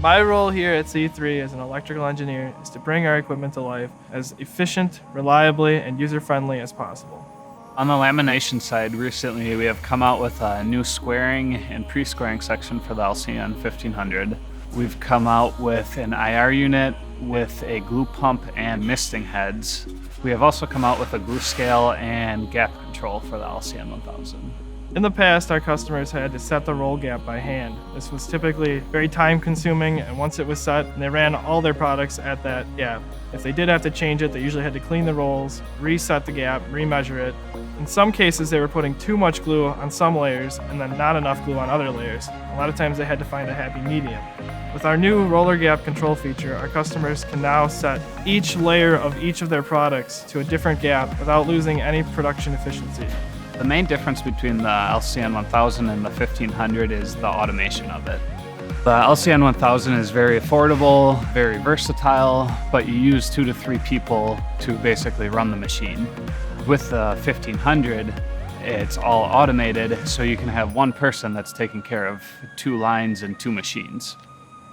My role here at C3 as an electrical engineer is to bring our equipment to life as efficient, reliably, and user-friendly as possible. On the lamination side, recently we have come out with a new squaring and pre-squaring section for the LCN 1500. We've come out with an IR unit with a glue pump and misting heads. We have also come out with a glue scale and gap control for the LCN 1000. In the past, our customers had to set the roll gap by hand. This was typically very time-consuming, and once it was set, they ran all their products at that gap. If they did have to change it, they usually had to clean the rolls, reset the gap, remeasure it. In some cases, they were putting too much glue on some layers and then not enough glue on other layers. A lot of times they had to find a happy medium. With our new roller gap control feature, our customers can now set each layer of each of their products to a different gap without losing any production efficiency. The main difference between the LCN 1000 and the 1500 is the automation of it. The LCN 1000 is very affordable, very versatile, but you use 2 to 3 people to basically run the machine. With the 1500, it's all automated, so you can have one person that's taking care of 2 lines and 2 machines.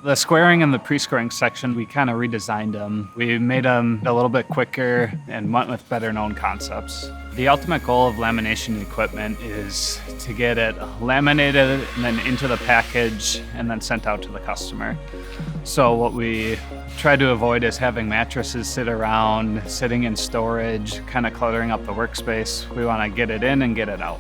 The squaring and the pre-squaring section, we kind of redesigned them. We made them a little bit quicker and went with better known concepts. The ultimate goal of lamination equipment is to get it laminated and then into the package and then sent out to the customer. So what we try to avoid is having mattresses sit around, sitting in storage, kind of cluttering up the workspace. We want to get it in and get it out.